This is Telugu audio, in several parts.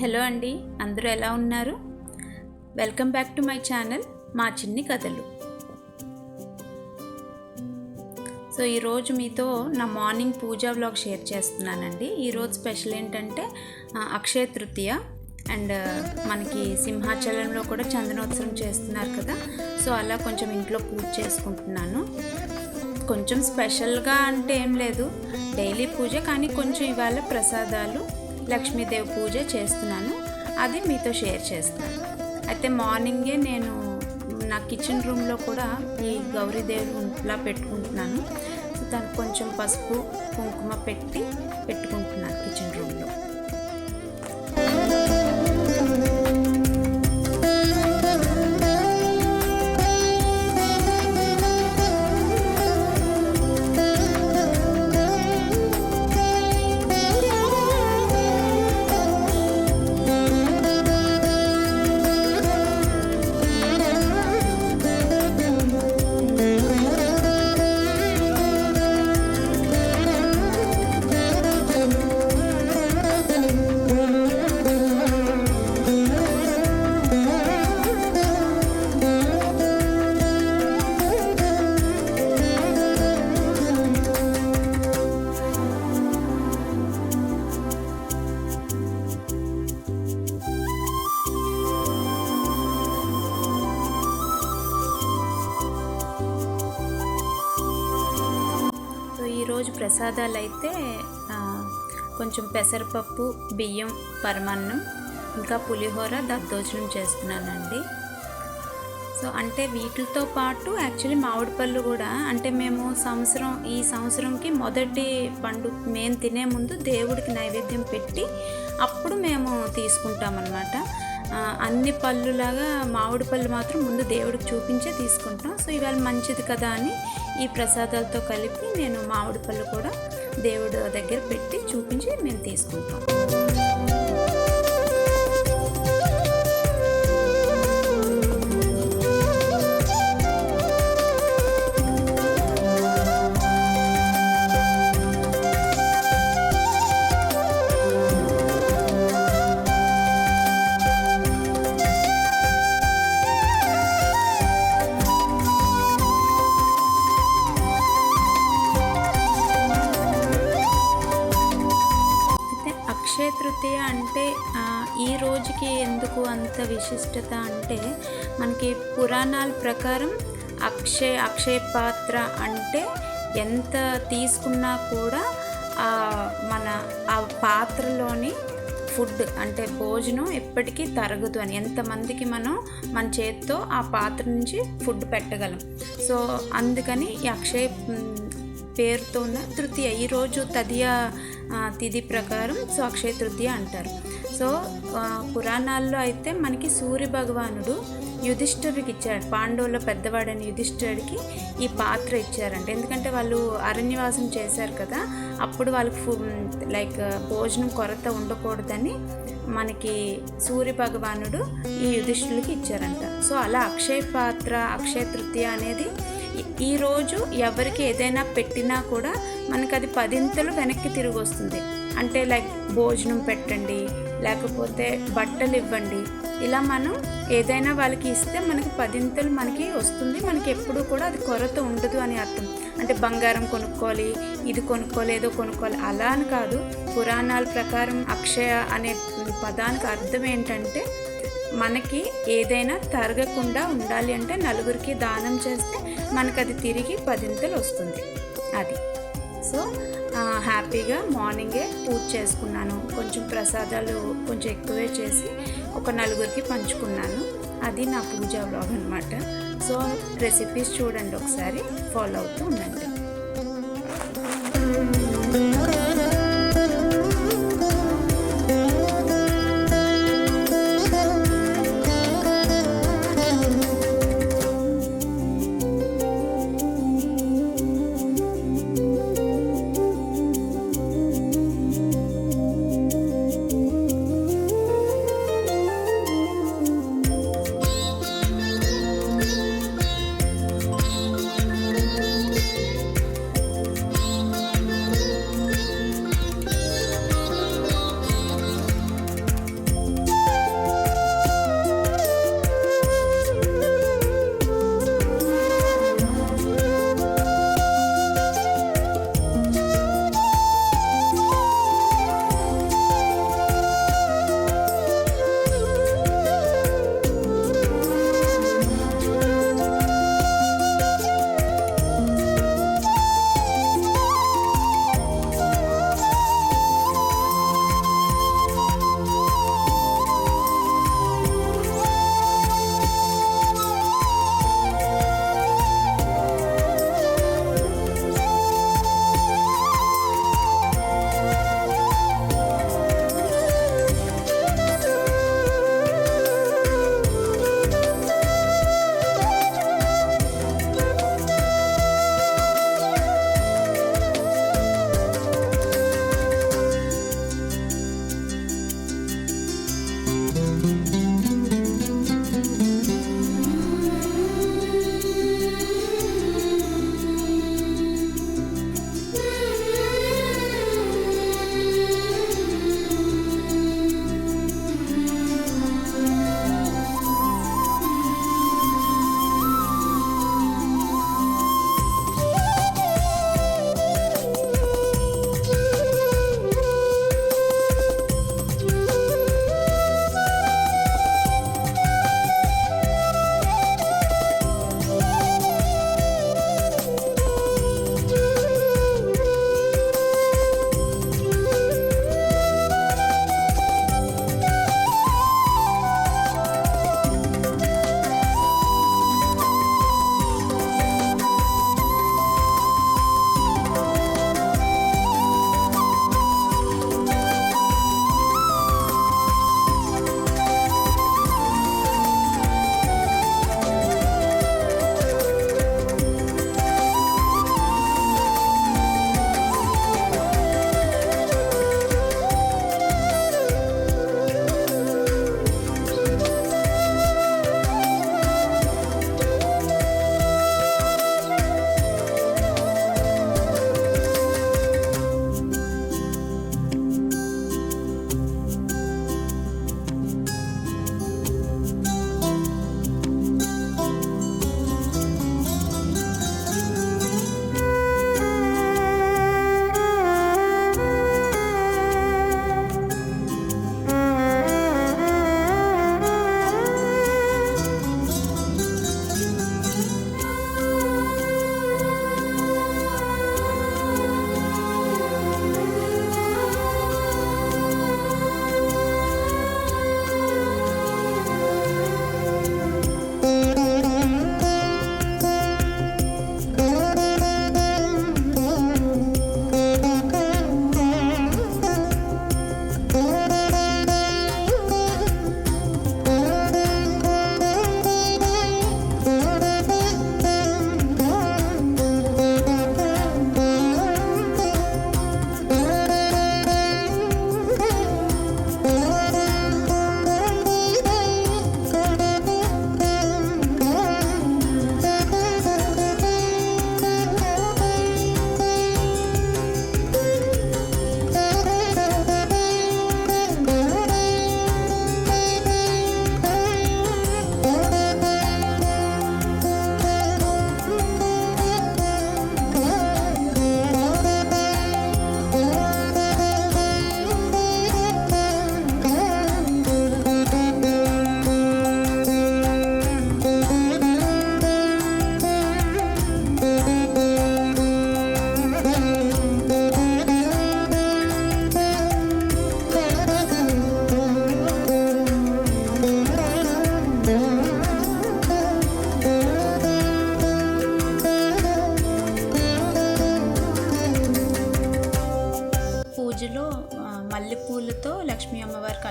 హలో అండి, అందరూ ఎలా ఉన్నారు? Welcome back to my channel మా చిన్ని కథలు. సో ఈరోజు మీతో నా మార్నింగ్ పూజా వ్లాగ్ షేర్ చేస్తున్నానండి. ఈరోజు స్పెషల్ ఏంటంటే అక్షయ తృతీయ అండ్ మనకి సింహాచలంలో కూడా చందనోత్సవం చేస్తున్నారు కదా. సో అలా కొంచెం ఇంట్లో పూజ చేసుకుంటున్నాను. కొంచెం స్పెషల్గా అంటే ఏం లేదు, డైలీ పూజ, కానీ కొంచెం ఇవాళ ప్రసాదాలు లక్ష్మీదేవి పూజ చేస్తున్నాను, అది మీతో షేర్ చేస్తాను. అయితే మార్నింగే నేను నా కిచెన్ రూమ్లో కూడా ఈ గౌరీదేవి ఇంట్లో పెట్టుకుంటున్నాను. దానికి కొంచెం పసుపు కుంకుమ పెట్టుకుంటున్నాను కిచెన్ రూమ్లో. ఈరోజు ప్రసాదాలు అయితే కొంచెం పెసరపప్పు, బియ్యం, పరమాన్నం, ఇంకా పులిహోర దద్దోజనం చేస్తున్నానండి. సో అంటే వీటితో పాటు యాక్చువల్లీ మామిడి పళ్ళు కూడా, అంటే మేము ఈ సంవత్సరంకి మొదటి పండు మేము తినే ముందు దేవుడికి నైవేద్యం పెట్టి అప్పుడు మేము తీసుకుంటామన్నమాట. అన్ని పళ్ళులాగా మామిడి పళ్ళు మాత్రం ముందు దేవుడికి చూపించే తీసుకుంటాం. సో ఇవాళ మంచిది కదా అని ఈ ప్రసాదాలతో కలిపి నేను మామిడి పళ్ళు కూడా దేవుడి దగ్గర పెట్టి చూపించి మేము తీసుకుంటాం. అక్షయ తృతీయ అంటే ఈ రోజుకి ఎందుకు అంత విశిష్టత అంటే, మనకి పురాణాల ప్రకారం అక్షయ పాత్ర అంటే ఎంత తీసుకున్నా కూడా మన ఆ పాత్రలోని ఫుడ్ అంటే భోజనం ఎప్పటికీ తరగదు అని, ఎంతమందికి మనం మన చేత్తో ఆ పాత్ర నుంచి ఫుడ్ పెట్టగలం. సో అందుకని ఈ అక్షయ పేరుతో ఉన్న తృతీయ, ఈరోజు తదియ తిథి ప్రకారం సో అక్షయ తృతీయ అంటారు. సో పురాణాల్లో అయితే మనకి సూర్య భగవానుడు యుధిష్ఠిరుడికి ఇచ్చాడు, పాండవుల పెద్దవాడని యుధిష్ఠిరుడికి ఈ పాత్ర ఇచ్చారంట. ఎందుకంటే వాళ్ళు అరణ్యవాసం చేశారు కదా, అప్పుడు వాళ్ళకి లైక్ భోజనం కొరత ఉండకూడదని మనకి సూర్య భగవానుడు ఈ యుధిష్ఠిరుడికి ఇచ్చారంట. సో అలా అక్షయ పాత్ర, అక్షయ తృతీయ అనేది ఈరోజు ఎవరికి ఏదైనా పెట్టినా కూడా మనకు అది 10 వెనక్కి తిరిగి వస్తుంది. అంటే లైక్ భోజనం పెట్టండి, లేకపోతే బట్టలు ఇవ్వండి, ఇలా మనం ఏదైనా వాళ్ళకి ఇస్తే మనకి 10 మనకి వస్తుంది. మనకి ఎప్పుడూ కూడా అది కొరత ఉండదు అని అర్థం. అంటే బంగారం కొనుక్కోవాలి, ఇది కొనుక్కోవాలి, ఏదో కొనుక్కోవాలి అలా అని కాదు. పురాణాల ప్రకారం అక్షయ అనే పదానికి అర్థం ఏంటంటే, మనకి ఏదైనా తరగకుండా ఉండాలి అంటే నలుగురికి దానం చేస్తే మనకు అది తిరిగి 10 వస్తుంది అది. సో హ్యాపీగా మార్నింగే పూజ చేసుకున్నాను. కొంచెం ప్రసాదాలు కొంచెం ఎక్కువే చేసి ఒక నలుగురికి పంచుకున్నాను. అది నా పూజా వ్లాగ్ అనమాట. సో రెసిపీస్ చూడండి, ఒకసారి ఫాలో అవుతూ ఉండండి.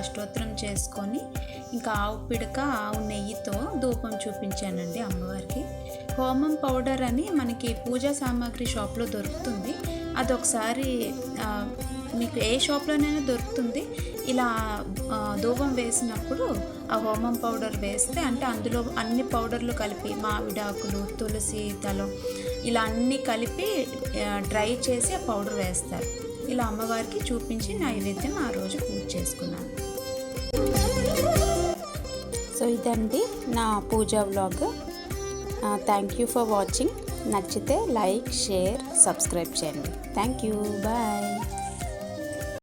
అష్టోత్తరం చేసుకొని ఇంకా ఆవు పిడక ఆవు నెయ్యితో ధూపం చూపించానండి అమ్మవారికి. హోమం పౌడర్ అని మనకి పూజా సామాగ్రి షాప్లో దొరుకుతుంది. అదొకసారి మీకు ఏ షాప్లోనైనా దొరుకుతుంది. ఇలా ధూపం వేసినప్పుడు ఆ హోమం పౌడర్ వేస్తే, అంటే అందులో అన్ని పౌడర్లు కలిపి మామిడాకులు, తులసి దళం ఇలా అన్నీ కలిపి డ్రై చేసి ఆ పౌడర్ వేస్తారు. ఇలా అమ్మవారికి చూపించి నైవేద్యం ఆ రోజు పూజ చేసుకున్నాను. సో ఇదండి నా puja vlog. Thank you for watching. నచ్చితే లైక్, షేర్, సబ్స్క్రైబ్ చేయండి. Thank you. బాయ్.